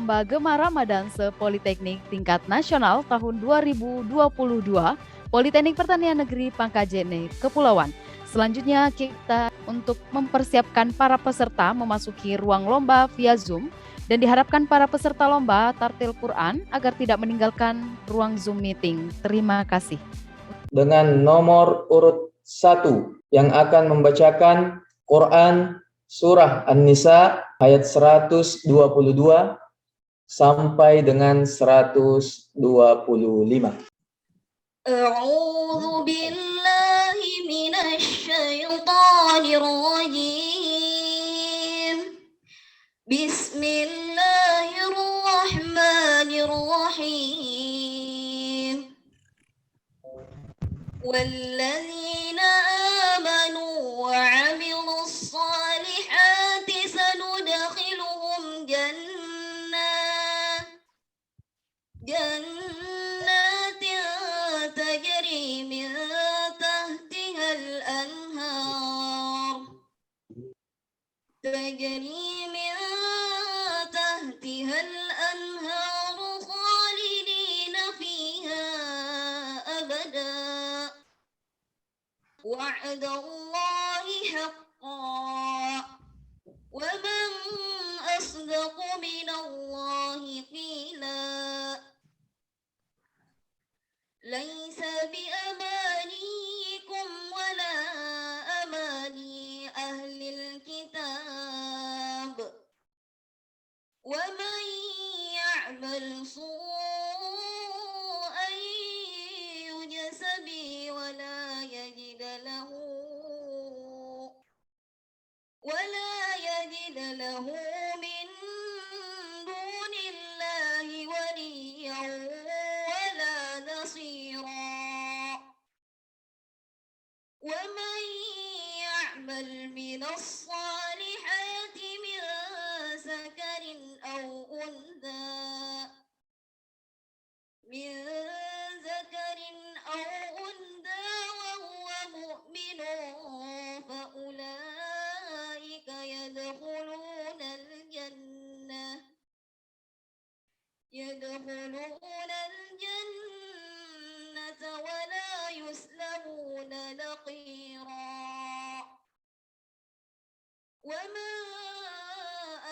Lomba Gema Ramadan Politeknik tingkat nasional tahun 2022 Politeknik Pertanian Negeri Pangkajene, Kepulauan. Selanjutnya kita untuk mempersiapkan para peserta memasuki ruang lomba via Zoom dan diharapkan para peserta lomba tartil Quran agar tidak meninggalkan ruang Zoom meeting. Terima kasih. Dengan nomor urut 1 yang akan membacakan Quran Surah An-Nisa ayat 122 sampai dengan 125. A'udzu billahi minasy syaithanir rajim. Bismillahirrahmanirrahim. والذين آمنوا وعملوا الصالحات سندخلهم جنات تجري من تحتها الأنهار خالدين فيها أبدا وعد الله حقا ومن أصدق من الله قيلا ليس بأمانيكم ولا أماني أهل الكتاب ومن يعمل سوءا يجز به ولا يجد له من دون الله وليا ولا نصيرا ومن يعمل من الصالحات من ذكر أو أنثى وهو مؤمن فأولئك يدخلون الجنة ولا يسلمون نقيرا وما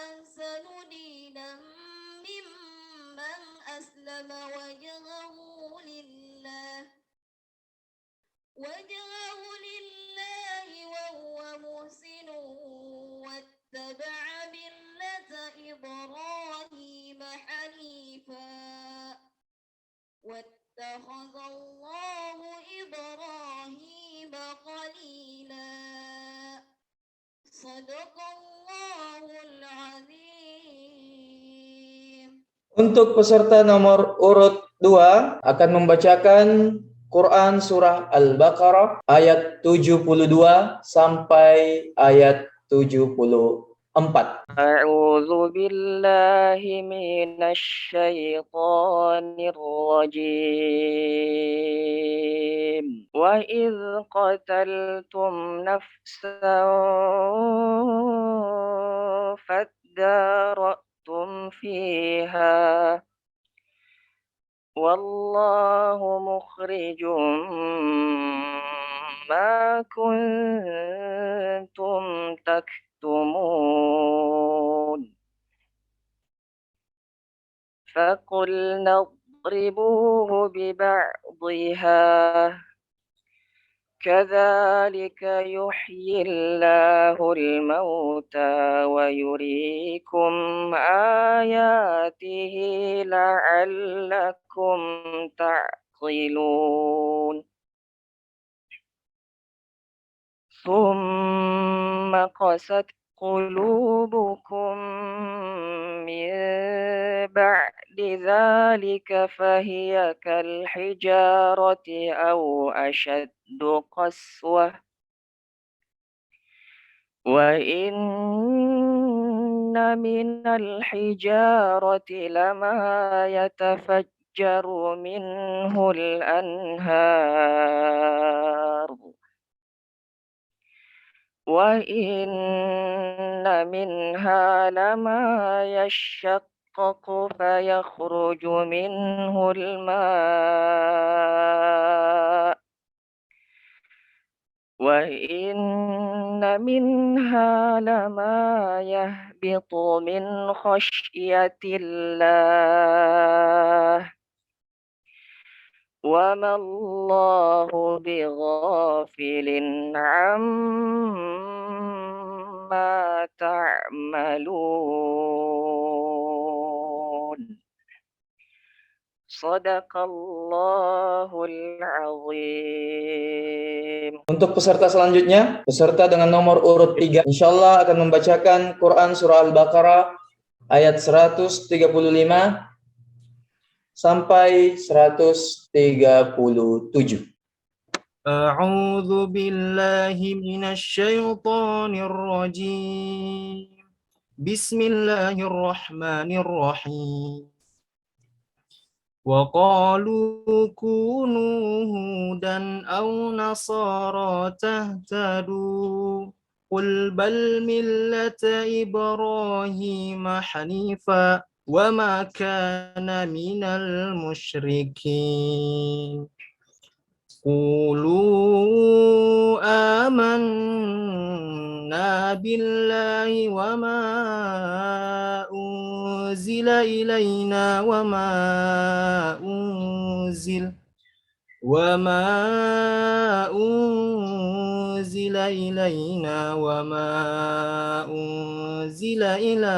أحسن دينا ممن أسلم وجهه لله وهو محسن واتبع ملة إبراهيم حنيفا واتخذ الله إبراهيم خليلا صدق الله العظيم. Untuk peserta nomor urut 2 akan membacakan Quran Surah Al-Baqarah ayat 72 sampai ayat 74. A'udzu billahi minasy syaithanir rajim. Wa idz qataltum nafsan fadara'tum fiha wallahu mukhrijum ma kuntum taktumun faqulna اضربوه ببعضها كذلك يحيي الله الموتى ويريكم آياته لعلكم تعقلون ثم قست قلوبكم من بعد ذلك فهي كالحجارة أو أشد قسوة وإن من الحجارة لما يتفجر منه الأنهار وإن منها لما يشقق فيخرج منه الماء وإن منها لما يهبط من خشية الله وما الله بغافل عما تعملون Sadaqallahul azim. Untuk peserta selanjutnya, peserta dengan nomor urut 3, insyaallah akan membacakan Quran Surah Al-Baqarah ayat 135 sampai 137. A'udzu billahi minasy syaithanir rajim. Bismillahirrahmanirrahim. Wa qalu kunu hudan aw nasara tahtadu qul bal millata ibrahim hanifa wa ma kana minal musyrikin. Qulu amanna billahi wa ma unzila ilaina wa ma unzila ilaina wa ma unzila ila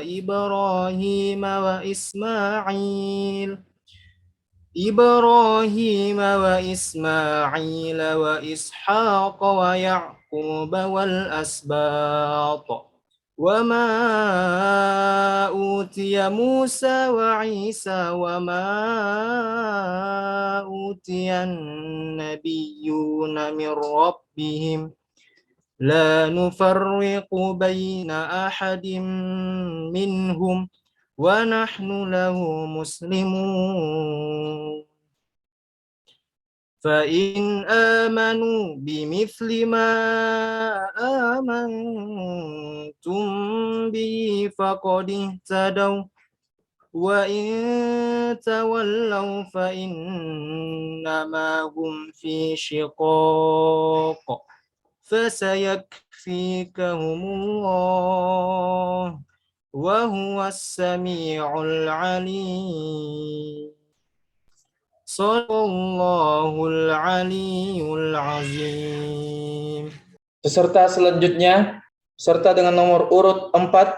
Ibrahim wa Ismail wa Ishaq wa Ya'qub wal asbaq wa ma utiya Musa wa Isa wa ma utiya an-nabiyyuna min rabbihim la nufarriqu baina ahadin minhum wa nahnu lahu muslimun. Fa in amanu bimithli ma amantum bihi faqad ihtadaw wa in tawallaw fa innama hum fi shiqaq fasayakfikahumullah wa huwas sami'ul alim. Shallallahul aliyyul azim. Peserta selanjutnya, peserta dengan nomor urut 4,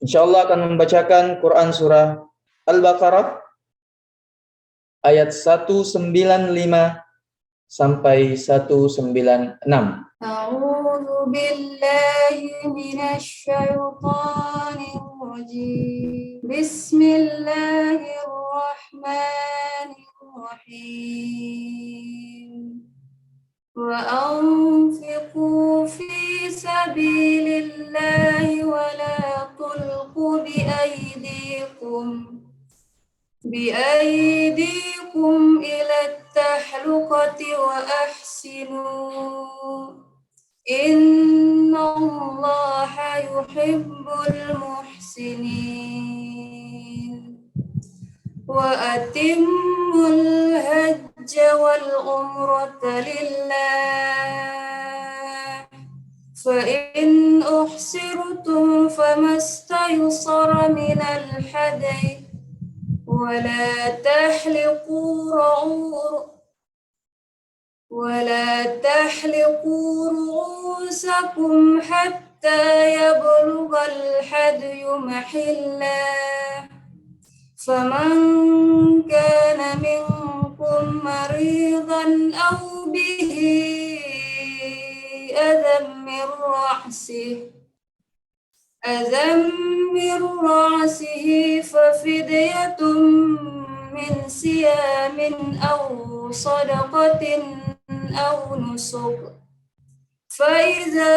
insyaallah akan membacakan Quran Surah Al-Baqarah ayat 195 sampai 196. A'udzu billahi minasy syaithanir rajim. Bismillahirrahmanirrahim. Wa anfiqu fi sabilillahi wa la tulqu بأيديكم إلى التحلقة وأحسنوا إن الله يحب المحسنين وأتموا الحج والعمرة لله فإن أحصرتم فما استيسر من الهدي ولا تحلقوا رؤوسكم حتى يبلغ الهدي محله فمن كان منكم مريضا أو به أذى من رأسه ففدية من صيام أو صدقة أو نسك فإذا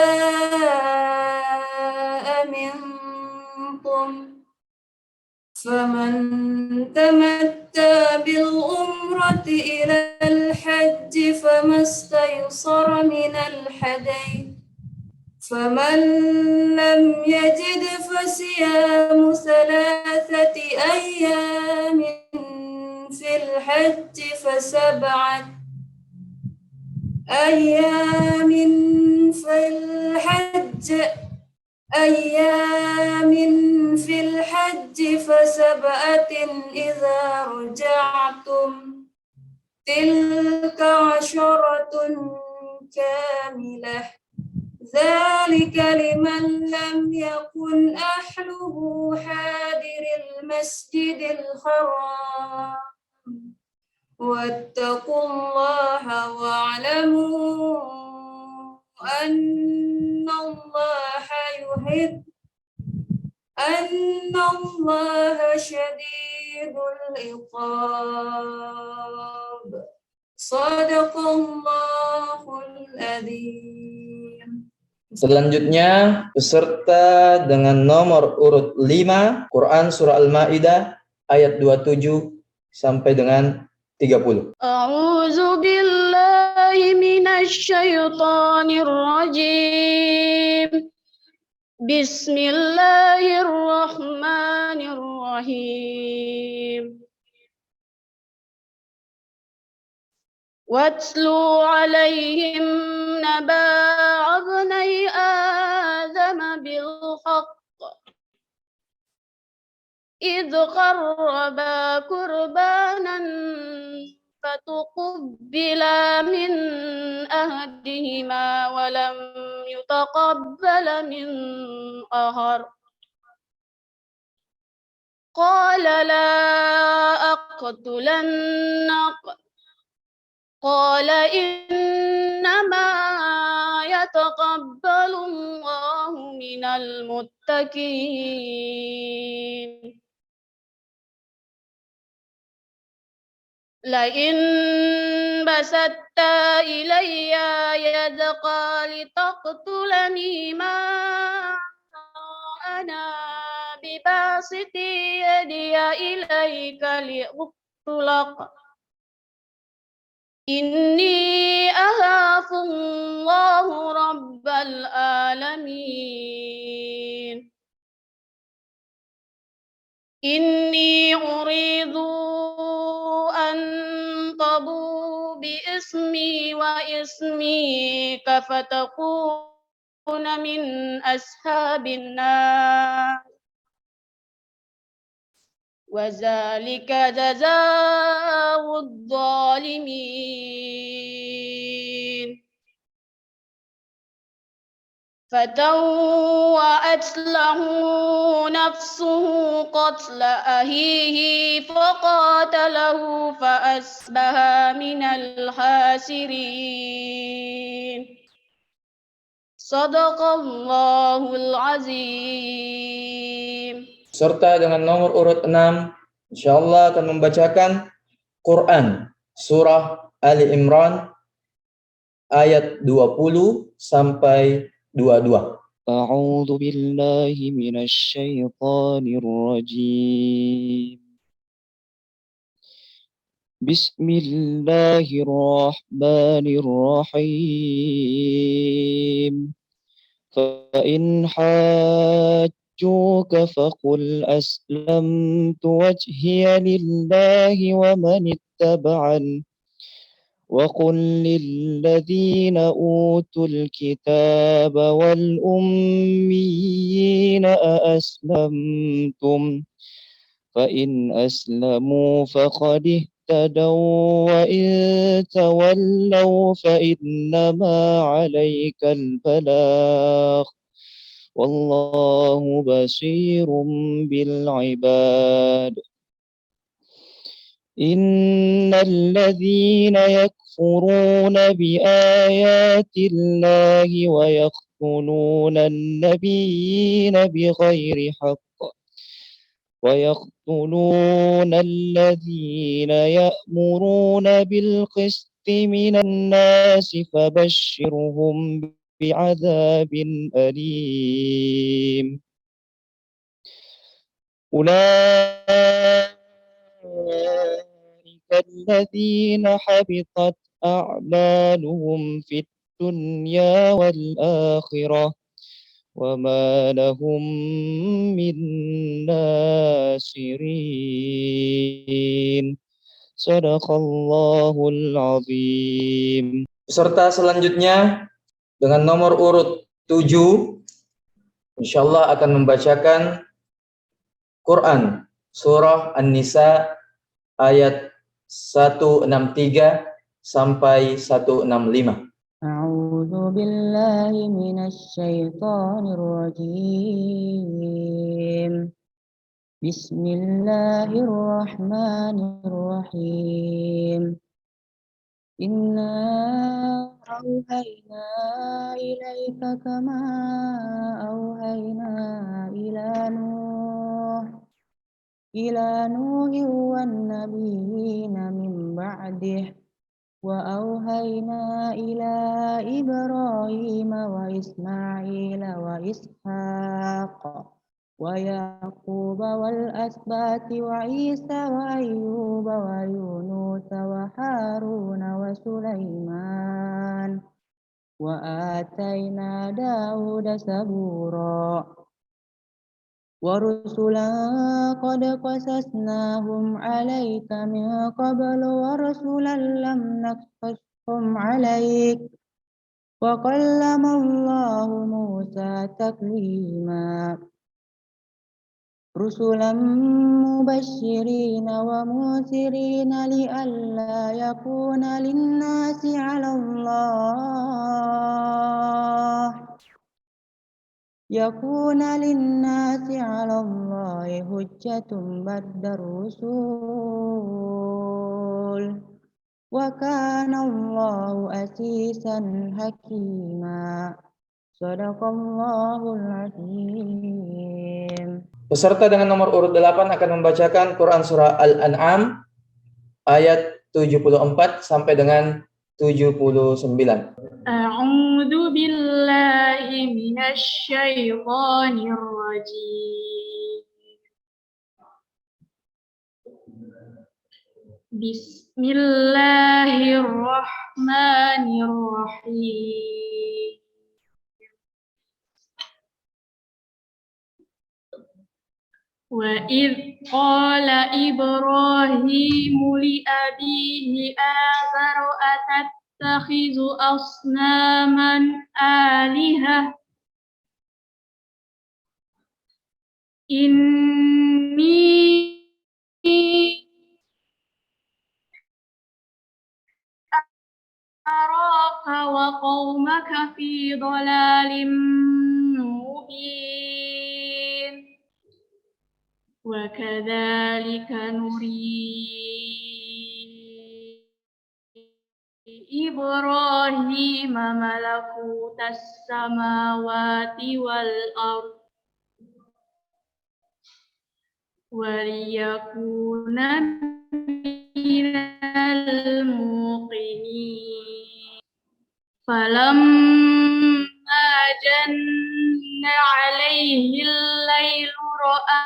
أمنتم فمن تمتع بالعمرة إلى الحج فما استيسر من الهدي فمن لم يجد فصيام 3 أيام في الحج فسبعة أيام في الحج فسبعة إذا رجعتم تلك 10 كاملة ذلك لمن لم يكن أهله حاضر المسجد الحرام واتقوا الله واعلموا أن الله شديد العقاب. صدق الله العظيم. Selanjutnya, peserta dengan nomor urut 5, Quran Surah Al-Ma'idah ayat 27 sampai dengan 30. A'udzu billahi minasy syaithanir rajim. Bismillahirrahmanirrahim. Watlu 'alaihim naba'a ibnai Adam bil haqq idh qarraba qurbanan fatuqbila min ahadihima wa lam yutaqabbala min akhar qala la aqtulannak qala innama yataqabbalu Allahu minal muttaqin. لئن بسطت إلي يدك لتقتلني ما أنا بباسط يدي إليك لأقتلك إني أخاف الله رب العالمين. Inni uridu an tabu bi ismi wa ismi kafatakuna min ashabin nar wa zalika jazaa'ud dhalimin. فطوعت له نفسه قتل أخيه فقاتله فأصبح من الخاسرين. Shadaqallahul azim. Serta dengan nomor urut 6, insyaallah akan membacakan Quran Surah Ali Imran ayat 20 sampai 22. أعوذ بالله من الشيطان الرجيم. بسم الله الرحمن الرحيم. فإن حاجوك فقل أسلمت وجهي لله ومن اتبعني وقل للذين أوتوا الكتاب والأميين أأسلمتم فإن أسلموا فقد اهتدوا وإن تولوا فإنما عليك البلاغ والله بصير بالعباد. إن الذين يكفرون بآيات الله ويقتلون النبيين بغير حق ويقتلون الذين يأمرون بالقسط من الناس فبشرهم بعذاب أليم. أولئك الذين حبطت أعمالهم في الدنيا والآخرة وما لهم من ناصرين صدق الله العظيم. Peserta selanjutnya dengan nomor urut 7, insyaallah akan membacakan Quran surah An-Nisa ayat 163 sampai 165. أعوذ بالله من الشيطان الرجيم بسم الله الرحمن الرحيم إنا أوحينا إليك كما أوحينا إلى نوح والنبيين من بعده وأوحينا إلى إبراهيم وإسماعيل وإسحاق ويعقوب والأسباط وعيسى وأيوب ويونس وهارون وسليمان وآتينا داود زبورا ورسلا قد قصصناهم عليك من قبل ورسلا لم نقصصهم عليك وكلم الله موسى تكليما رسلا مبشرين ومنذرين لئلا يكون للناس على الله حجة بعد الرسول وكان الله عزيزا حكيما صدق الله العظيم. Peserta dengan nomor urut 8 akan membacakan Quran surah Al-An'am ayat 74 sampai dengan 79. A'udzu billahi minasy syaithanir rajim. Bismillahirrahmanirrahim. وَإِذْ قَالَ إِبْرَاهِيمُ لِأَبِيهِ آزَرَ أَتَتَّخِذُ أَصْنَامًا آلِهَةً إِنِّي أَرَاكَ وَقَوْمَكَ فِي ضَلَالٍ مُبِينٍ وَكَذَلِكَ نُرِي إِبْرَاهِيمَ مَلَكُوتَ السَّمَاوَاتِ وَالْأَرْضِ وَلِيَكُونَ مِنَ الْمُوقِنِينَ فَلَمَّا جَنَّ عَلَيْهِ اللَّيْلُ رَأَىٰ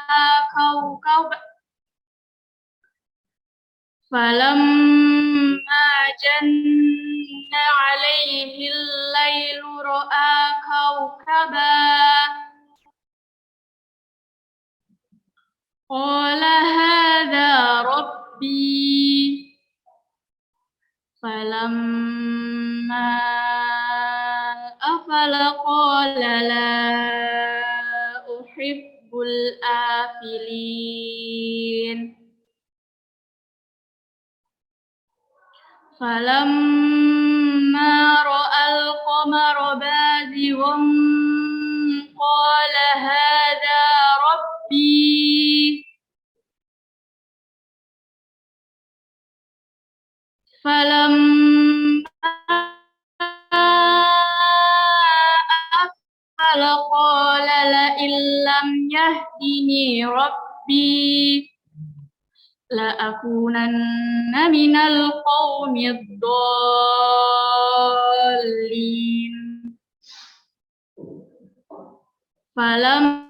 كَوْكَبًا قَالَ هَٰذَا رَبِّي فَلَمَّا أَفَلَ قَالَ لَا أُحِبُّ الْآفِلِينَ فَلَمَّا رَأَى الْقَمَرَ بَازِغًا قَالَ هَٰذَا رَبِّي فَلَمَّا أَفَلَ قَالَ لَئِن لَّمْ يَهْدِنِي رَبِّي لَأَكُونَنَّ مِنَ الْقَوْمِ الضَّالِّينَ فَلَمَّا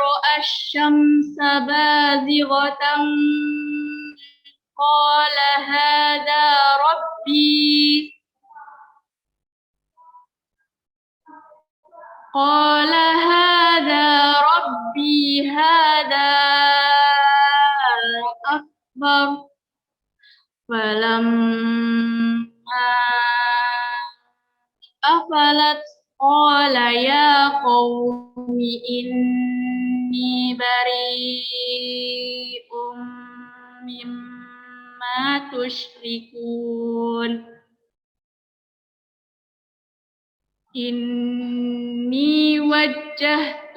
رَأَى الشَّمْسَ بَازِغَةً قَالَ هَٰذَا رَبِّي قال هذا ربي هذا أكبر فلما أفلت قال يا قوم إني بريء مما تشركون إني وجهت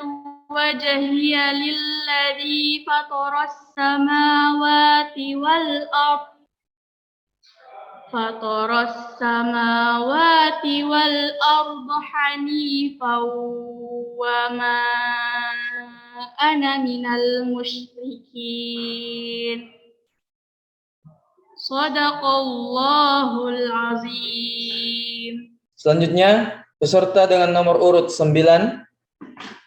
وجهي للذي فطر السماوات والأرض حنيفا وما أنا من المشركين صدق الله العظيم. Selanjutnya, peserta dengan nomor urut 9,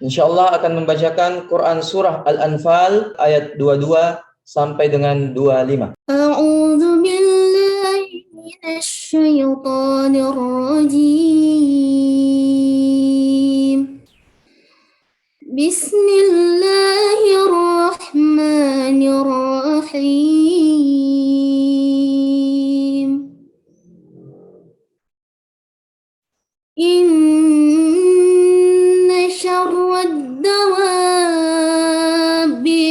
insyaallah akan membacakan Quran Surah Al-Anfal ayat 22 sampai dengan 25. A'udzu billahi minasyaitonir rajim. Bismillahirrahmanirrahim. Inna syarrad dawabi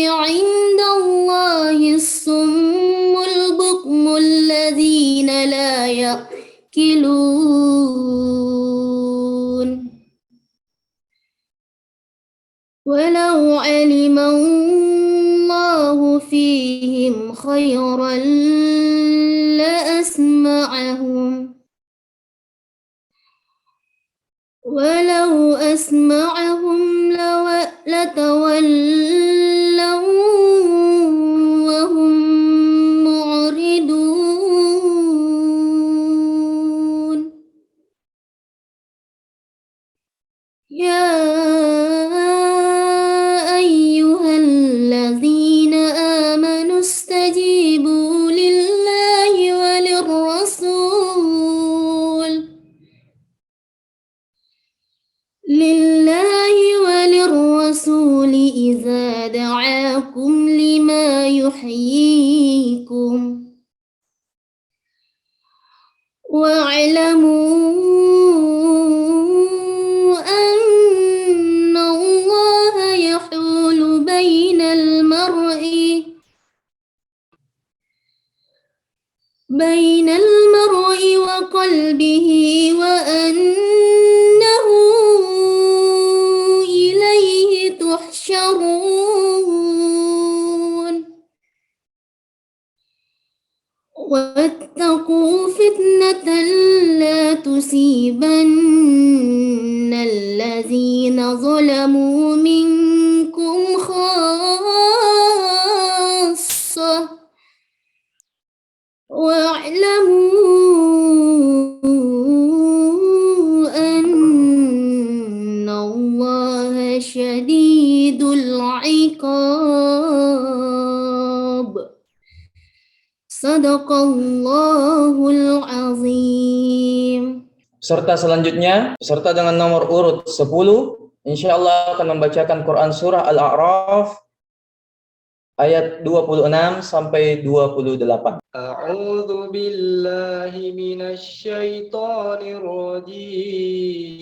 'indallahi as-summul bukmul ladzina la ya'qilun. Walau 'alimallahu fihim khairan la asma'ahum. Walau asma'ahum latawallaw wa hum mu'ridun. Ya ayyuhalladzina amanu istajibu lillahi walirrasul idza da'akum lima yuhyikum wa'lamu anna Allaha yahulu bainal mar'i wa qalbihi wa annahu ilayhi tuhsyarun. Wattaqu fitnatan la tusibanna allazina zalamu minkum khassah wa'lamu anna Allaha syadidul 'iqab. Sadaqallahul azim. Peserta selanjutnya, peserta dengan nomor urut 10, insyaallah akan membacakan Quran Surah Al-A'raf ayat 26 sampai 28. A'udzu billahi minasy syaithanir rajim.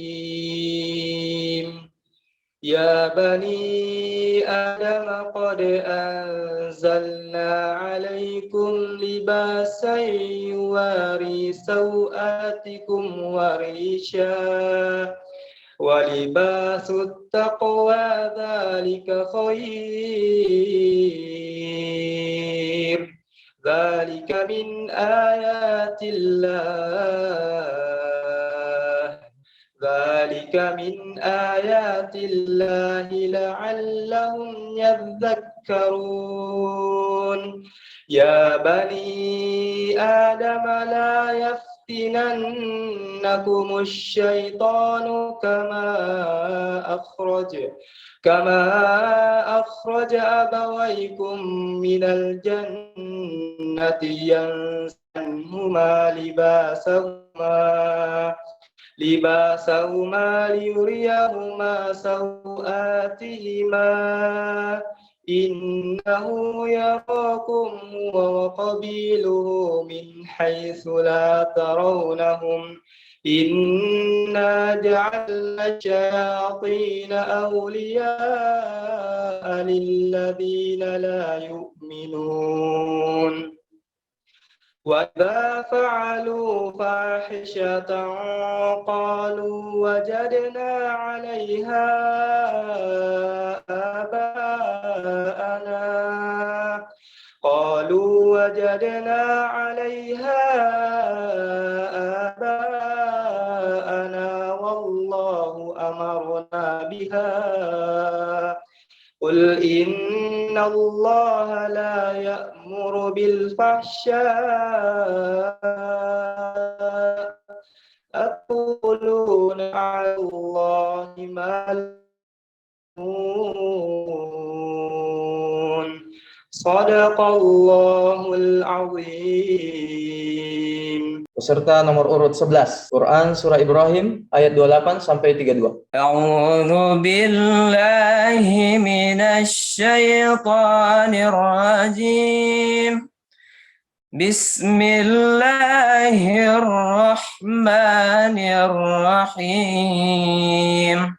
Ya bani Adam qad anzalna 'alaikum libasan yuwari sawatikum wa risha wa libasut taqwa dzalika khair. Dzalika min ayatillah. Dzalika min ayatillahi la'allahum yadhakkarun. Ya bani Adam la yaftinannakumus syaitanu kama akhraja abawaykum minal jannati yanza'anhuma libasahuma لباسهما ليريهما سوآتهما إنه يراكم هو وقبيله من حيث لا ترونهم إنا جعلنا الشياطين أولياء للذين لا يؤمنون وإذا فعلوا فاحشة قالوا وجدنا عليها آباءنا والله أمرنا بها قل إن الله لا يأمر بالفحشاء أتقولون على الله ما لا تعلمون صدق الله العظيم. Peserta nomor urut 11, Quran Surah Ibrahim ayat 28 sampai 32. A'udzu billahi minasy syaithanir rajim. Bismillahirrahmanirrahim.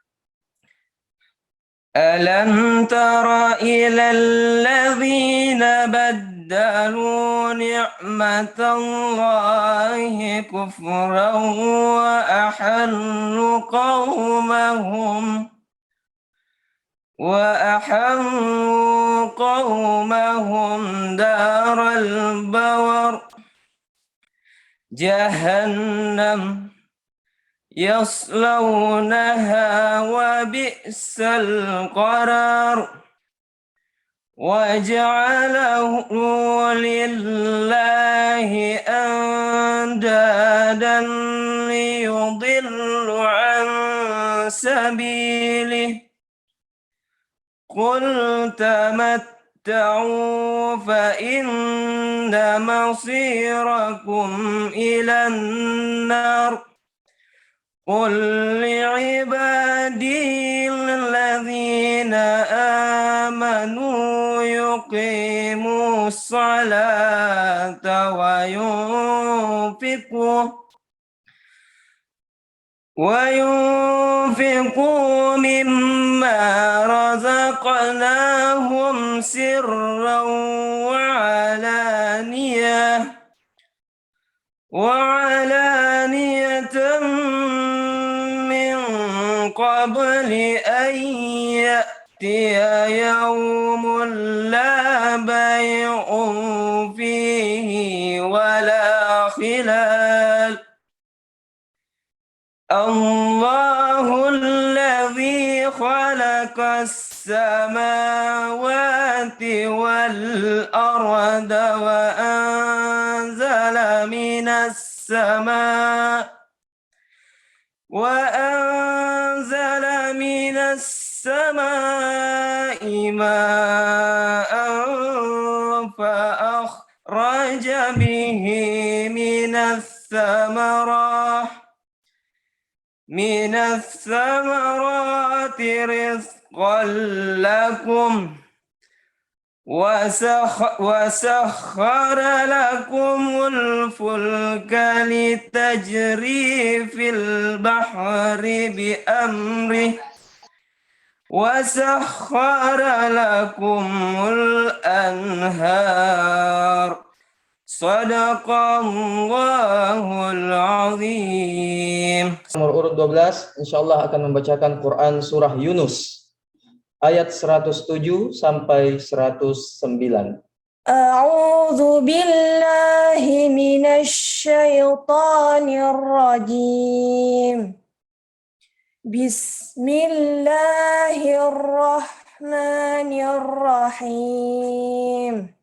Alam tara ilal ladzina baddalu ni'matallahi kufran wa ahallu qawmahum daral bawar jahannam yaslawnaha wa bi'sal qarar wa ja'alahu lillahi andadan liyudillu an sabilihi qul tamatta'u fa inna masirakum ilan nar قل لعبادي الذين آمنوا يقيموا الصلاة وينفقوا مما رزقناهم سرا وعلانية قبل أن يأتي يوم لا بيع فيه ولا خلال الله الذي خلق السماوات والأرض وأنزل من السماء ماء فأخرج به من الثمرات رزقا لكم وسخر لكم الفلك لتجري في البحر بأمره وسخر لكم الأنهار Sadaqallahul azim. Nomor urut 12 insyaallah akan membacakan Quran surah Yunus ayat 107 sampai 109. A'udzu billahi minasy syaithanir rajim. Bismillahirrahmanirrahim.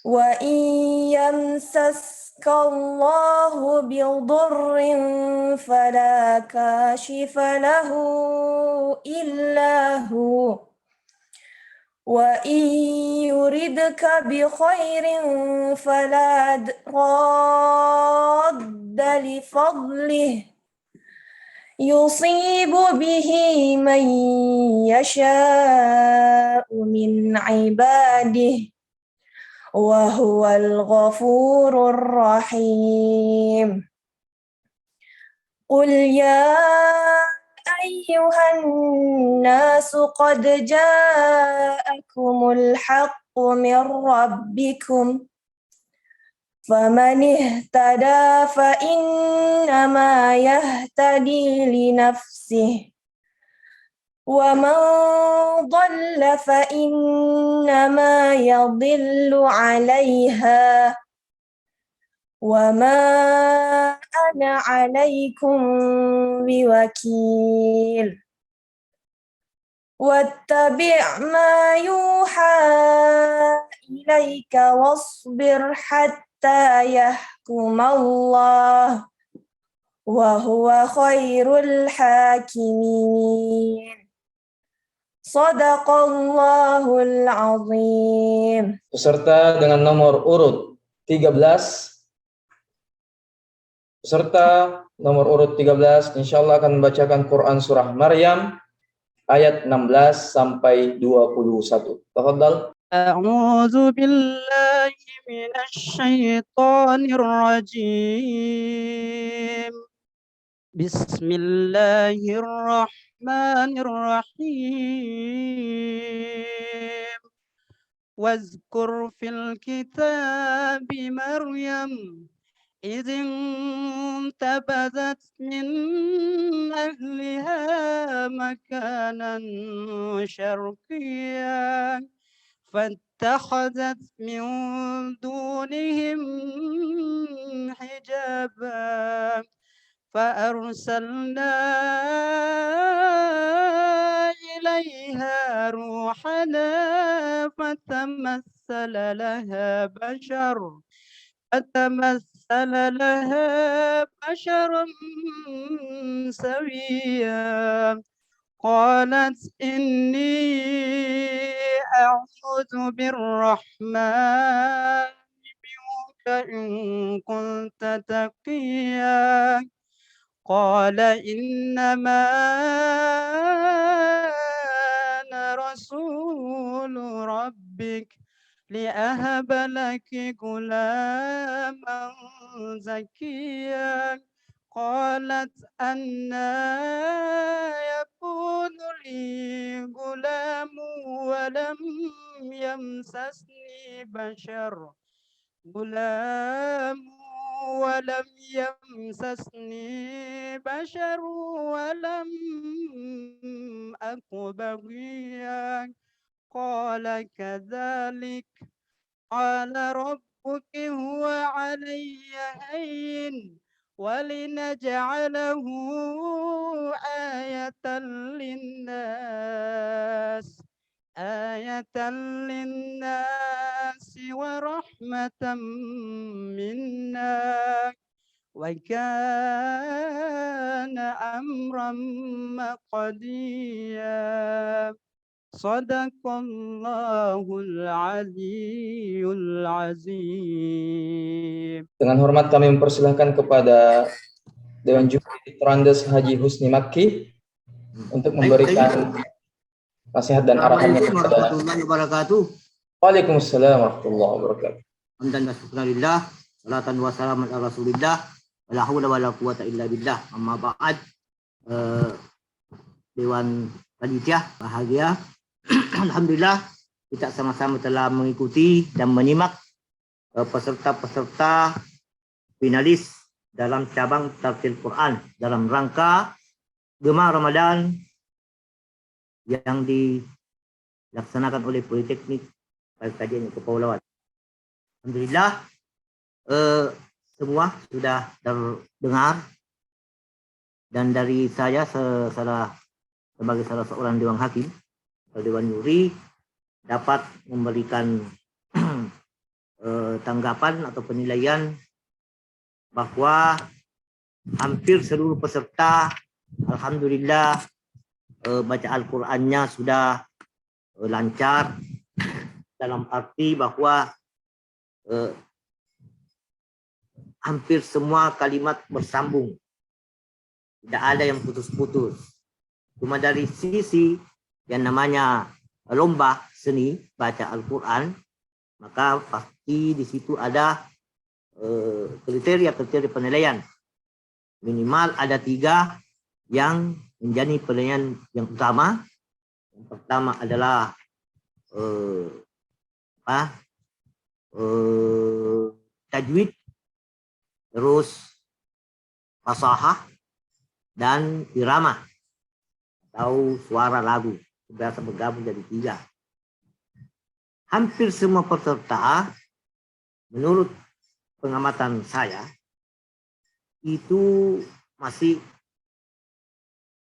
Wa in yamsaska Allahu bidurrin fala kashifa lahu illa hu wa in yuridka bi khairin fala radda li fadlihi يصيب به من يشاء من عباده وهو الغفور الرحيم قل يا أيها الناس قد جاءكم الحق من ربكم فمن اهتدى فإنما يهتدي لنفسه ومن ضل فإنما يضل عليها وما أنا عليكم بوكيل واتبع ما يوحى إليك واصبر حتى يحكم الله وهو خير الحاكمين صدق Allahul Azim. Peserta dengan nomor urut 13. Peserta nomor urut 13 insyaallah akan membacakan Quran surah Maryam ayat 16 sampai 21. Tafadhal. A'udzu billahi minasy syaithanir rajim. Bismillahirrahmanirrahim. Wazkur fil kitabi Maryam إذ انتبذت من أهلها مكانا شرقيا فاتخذت من دونهم حجابا فأرسلنا إليها روحنا فتمثل لها بشرا سويا قالت إني أعوذ بالرحمن منك إن كنت تقيا قال إنما أنا رسول ربك لأهب لك غلاما زكيا قالت أنى يكون لي غلام ولم يمسسني بشر ولم أك بغيا قال كذلك قال ربك هو علي هين ولنجعله آية للناس ورحمة منا وكان أمرا مقضيا Sadaqallahul Aliyyul Azim. Dengan hormat kami mempersilahkan kepada Dewan Juri Trandes Haji Husni Makki untuk memberikan nasihat dan arahannya kepada. Waalaikumsalam warahmatullahi wabarakatuh. Hamdan wa syukurillah, salatan wa salaman ala Rasulillah, wala haula wala quwata illa billah. Amma ba'd. Dewan Panitia bahagia. Alhamdulillah kita sama-sama telah mengikuti dan menyimak peserta-peserta finalis dalam cabang tafsir Quran dalam rangka Gemar Ramadan yang dilaksanakan oleh Politeknik Kajian Kepulauan. Alhamdulillah semua sudah terdengar dan dari saya sebagai salah seorang dewan hakim Dewan Juri dapat memberikan tanggapan atau penilaian bahwa hampir seluruh peserta alhamdulillah baca Al-Qur'annya sudah lancar, dalam arti bahwa hampir semua kalimat bersambung tidak ada yang putus-putus. Cuma dari sisi yang namanya lomba seni baca Al-Quran, maka pasti di situ ada kriteria penilaian. Minimal ada 3 yang menjadi penilaian yang utama. Yang pertama adalah tajwid, terus fasahah, dan irama atau suara lagu. Biasa bergabung jadi 3. Hampir semua peserta, menurut pengamatan saya, itu masih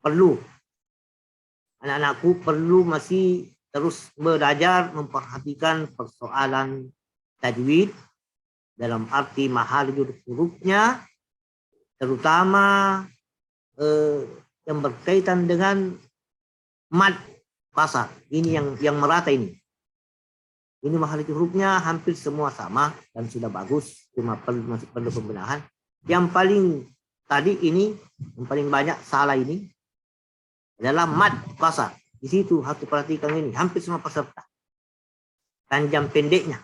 perlu, anak-anakku perlu masih terus belajar memperhatikan persoalan tajwid dalam arti makhraj hurufnya, terutama yang berkaitan dengan mad kasar. Ini yang merata ini. Ini makhraj hurufnya hampir semua sama dan sudah bagus, cuma masih perlu pembenahan. Yang paling tadi ini, yang paling banyak salah ini adalah mad kasar. Di situ harus diperhatikan ini, hampir semua peserta. Panjang pendeknya.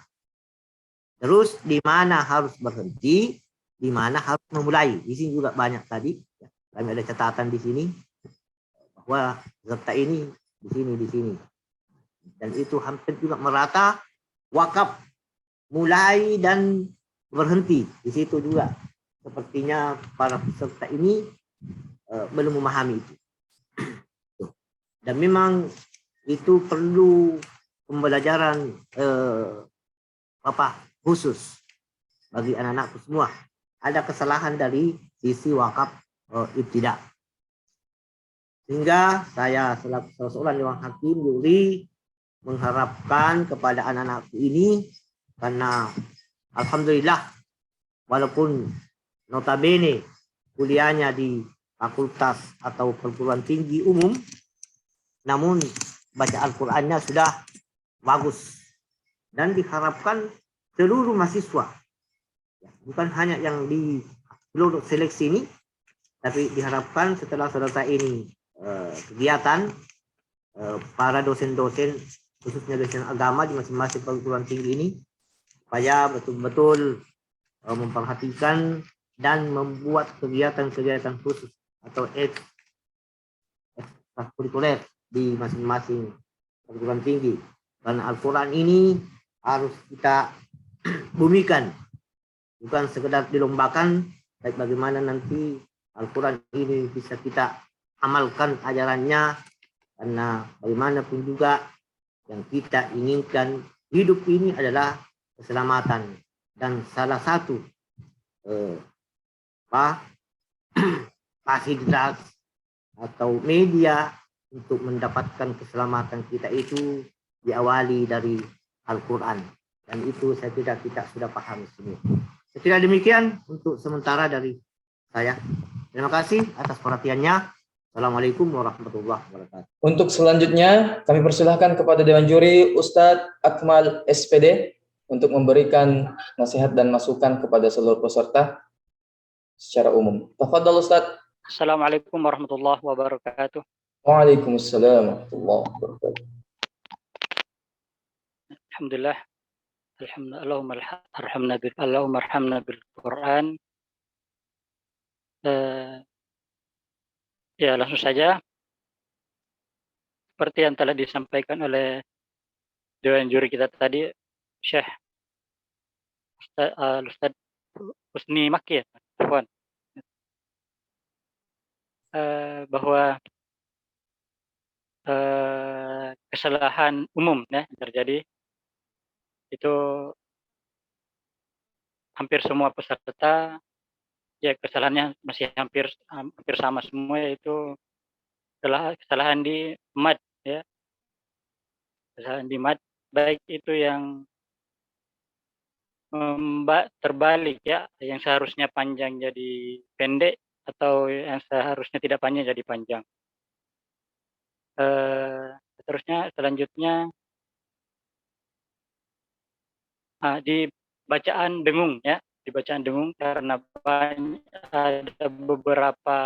Terus di mana harus berhenti, di mana harus memulai. Di sini juga banyak tadi. Kami ada catatan di sini bahwa peserta ini di sini. Dan itu hampir juga merata, wakaf, mulai dan berhenti. Di situ juga sepertinya para peserta ini belum memahami itu. Dan memang itu perlu pembelajaran khusus bagi anak-anakku semua. Ada kesalahan dari sisi wakaf ibtidah. Sehingga saya selaku seorang dewan hakim juri mengharapkan kepada anak-anakku ini, karena alhamdulillah walaupun notabene kuliahnya di fakultas atau perguruan tinggi umum, namun baca Al-Qur'annya sudah bagus dan diharapkan seluruh mahasiswa, bukan hanya yang di seluruh seleksi ini, tapi diharapkan setelah selesai ini kegiatan, para dosen-dosen, khususnya dosen agama di masing-masing perguruan tinggi ini, supaya betul-betul memperhatikan dan membuat kegiatan-kegiatan khusus atau ekstrakurikuler di masing-masing perguruan tinggi. Karena Al-Quran ini harus kita bumikan, bukan sekedar dilombakan, baik bagaimana nanti Al-Quran ini bisa kita amalkan ajarannya, karena bagaimanapun juga yang kita inginkan hidup ini adalah keselamatan, dan salah satu fasilitas atau media untuk mendapatkan keselamatan kita itu diawali dari Al-Quran, dan itu saya kita sudah paham semua. Sekira demikian untuk sementara dari saya. Terima kasih atas perhatiannya. Assalamualaikum warahmatullahi wabarakatuh. Untuk selanjutnya kami persilahkan kepada Dewan Juri Ustadz Akmal SPD untuk memberikan nasihat dan masukan kepada seluruh peserta secara umum. Tafadhal Ustadz. Assalamualaikum warahmatullahi wabarakatuh. Waalaikumsalam warahmatullahi wabarakatuh. Alhamdulillah. Allahumma arhamna bil Quran. Ya, langsung saja. Seperti yang telah disampaikan oleh Dewan Juri kita tadi, Syekh Ustadz Husni Maki, bahwa kesalahan umum ya terjadi itu hampir semua peserta, ya kesalahannya masih hampir sama semua, yaitu kesalahan di mad ya, kesalahan di mad, baik itu yang terbalik ya, yang seharusnya panjang jadi pendek atau yang seharusnya tidak panjang jadi panjang. Selanjutnya di bacaan dengung ya, di bacaan dengung, karena ada beberapa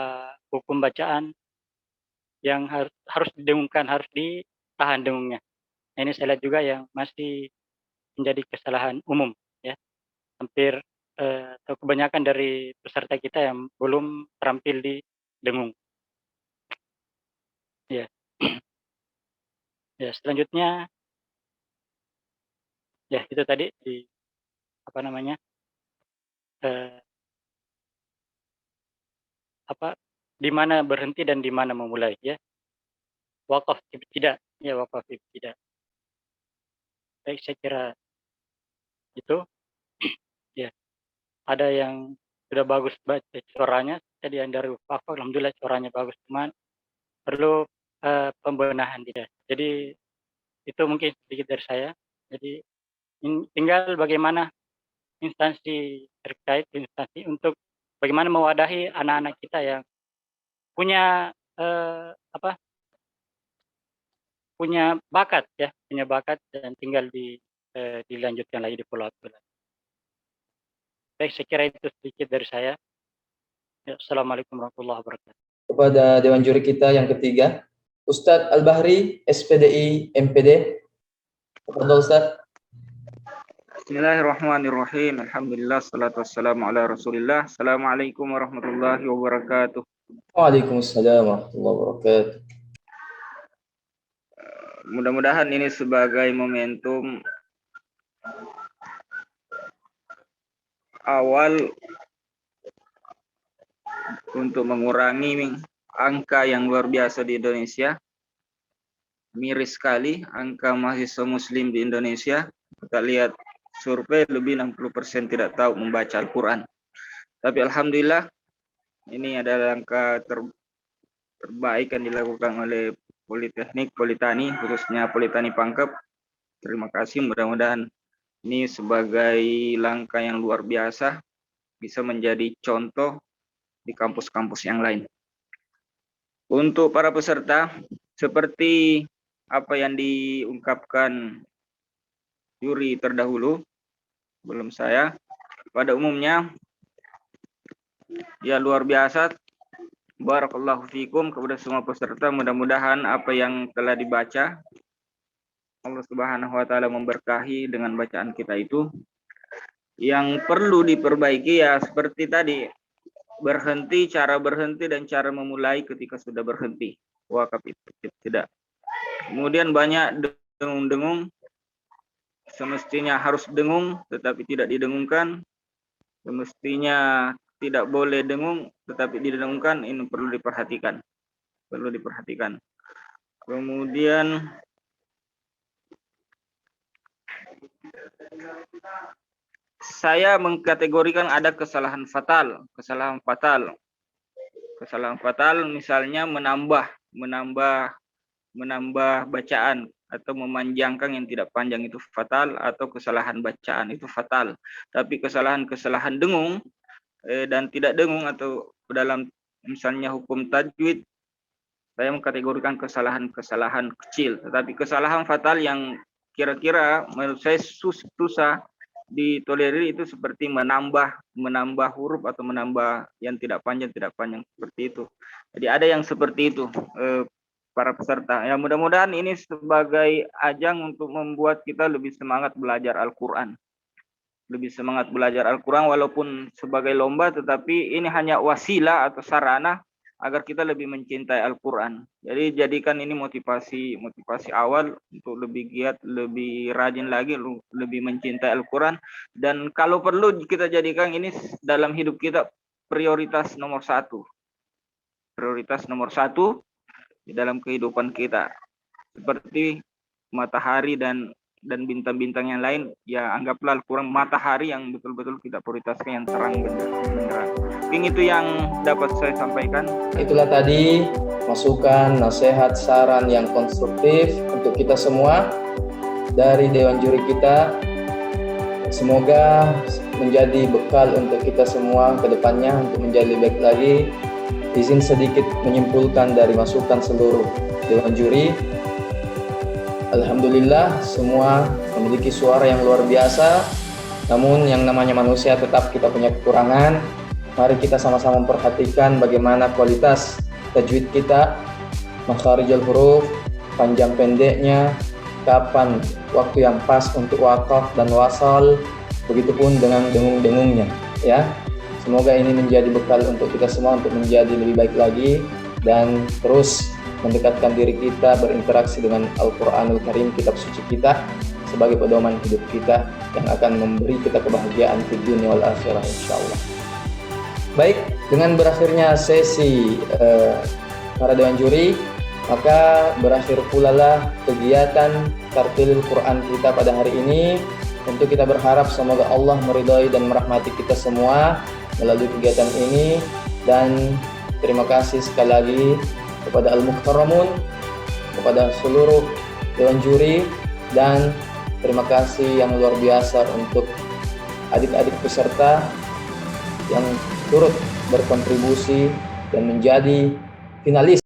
hukum bacaan yang harus didengungkan, harus ditahan dengungnya. Nah, ini saya lihat juga yang masih menjadi kesalahan umum ya. Hampir atau kebanyakan dari peserta kita yang belum terampil di dengung. Ya. Ya, selanjutnya ya itu tadi di apa namanya? Di mana berhenti dan di mana memulai ya. Waqaf tidak, ya waqaf tidak. Baik, saya kira itu ya. Ada yang sudah bagus baca suaranya, tadi yang dari Waqaf alhamdulillah suaranya bagus, cuman perlu pembenahan tidak. Jadi itu mungkin sedikit dari saya. Jadi tinggal bagaimana instansi terkait untuk bagaimana mewadahi anak-anak kita yang punya punya bakat ya, punya bakat dan tinggal dilanjutkan lagi di follow up. Baik, saya kira itu sedikit dari saya. Ya, Assalamualaikum warahmatullahi wabarakatuh. Kepada Dewan Juri kita yang ketiga, Ustadz Al-Bahri, SPDI, MPD. Tafadhol Ustadz. Bismillahirrahmanirrahim. Alhamdulillah, salatu wassalamu ala Rasulillah. Assalamualaikum warahmatullahi wabarakatuh. Waalaikumsalam warahmatullahi wabarakatuh. Mudah-mudahan ini sebagai momentum awal untuk mengurangi angka yang luar biasa di Indonesia. Miris sekali angka mahasiswa muslim di Indonesia. Kita lihat survei lebih 60% tidak tahu membaca Al-Quran. Tapi alhamdulillah ini adalah angka terbaik yang dilakukan oleh Politeknik Politani, khususnya Politani Pangkep. Terima kasih, mudah-mudahan ini sebagai langkah yang luar biasa bisa menjadi contoh di kampus-kampus yang lain. Untuk para peserta, seperti apa yang diungkapkan juri terdahulu, belum saya, pada umumnya ya luar biasa. Barakallahu fikum kepada semua peserta, mudah-mudahan apa yang telah dibaca Allah Subhanahu wa taala memberkahi dengan bacaan kita itu. Yang perlu diperbaiki ya seperti tadi, berhenti, cara berhenti dan cara memulai ketika sudah berhenti. Wakaf itu tidak. Kemudian banyak dengung-dengung, semestinya harus dengung tetapi tidak didengungkan. Semestinya tidak boleh dengung tetapi didengungkan, ini perlu diperhatikan. Perlu diperhatikan. Kemudian saya mengkategorikan ada kesalahan fatal. Kesalahan fatal misalnya menambah bacaan atau memanjangkan yang tidak panjang itu fatal, atau kesalahan bacaan itu fatal. Tapi kesalahan dengung dan tidak dengung atau dalam misalnya hukum tajwid, saya mengkategorikan kesalahan kecil. Tetapi kesalahan fatal yang kira-kira menurut saya susah ditolerir itu seperti menambah huruf atau menambah yang tidak panjang seperti itu. Jadi ada yang seperti itu para peserta. Ya mudah-mudahan ini sebagai ajang untuk membuat kita lebih semangat belajar Al-Qur'an. Lebih semangat belajar Al-Quran walaupun sebagai lomba, tetapi ini hanya wasilah atau sarana agar kita lebih mencintai Al-Quran. Jadi jadikan ini motivasi awal untuk lebih giat, lebih rajin lagi, lebih mencintai Al-Quran. Dan kalau perlu kita jadikan ini dalam hidup kita prioritas nomor 1. Prioritas nomor 1 di dalam kehidupan kita. Seperti matahari dan bintang-bintang yang lain, ya anggaplah Al-Quran matahari yang betul-betul kita prioritaskan, yang terang benderang. Mungkin itu yang dapat saya sampaikan. Itulah tadi masukan, nasihat, saran yang konstruktif untuk kita semua dari Dewan Juri kita. Semoga menjadi bekal untuk kita semua ke depannya untuk menjadi lebih baik lagi. Izin sedikit menyimpulkan dari masukan seluruh Dewan Juri. Alhamdulillah semua memiliki suara yang luar biasa, namun yang namanya manusia tetap kita punya kekurangan. Mari kita sama-sama memperhatikan bagaimana kualitas tajwid kita, makharijul huruf, panjang pendeknya, kapan waktu yang pas untuk wakaf dan wasal, begitupun dengan dengung-dengungnya, ya. Semoga ini menjadi bekal untuk kita semua untuk menjadi lebih baik lagi dan terus mendekatkan diri kita berinteraksi dengan Al-Quranul Karim, kitab suci kita, sebagai pedoman hidup kita yang akan memberi kita kebahagiaan di dunia wal akhirah insyaallah. Baik, dengan berakhirnya sesi para dewan juri, maka berakhir pula lah kegiatan tartilul Quran kita pada hari ini. Tentu kita berharap semoga Allah meridhai dan merahmati kita semua melalui kegiatan ini, dan terima kasih sekali lagi kepada Al-Mukarramun, kepada seluruh dewan juri, dan terima kasih yang luar biasa untuk adik-adik peserta yang turut berkontribusi dan menjadi finalis.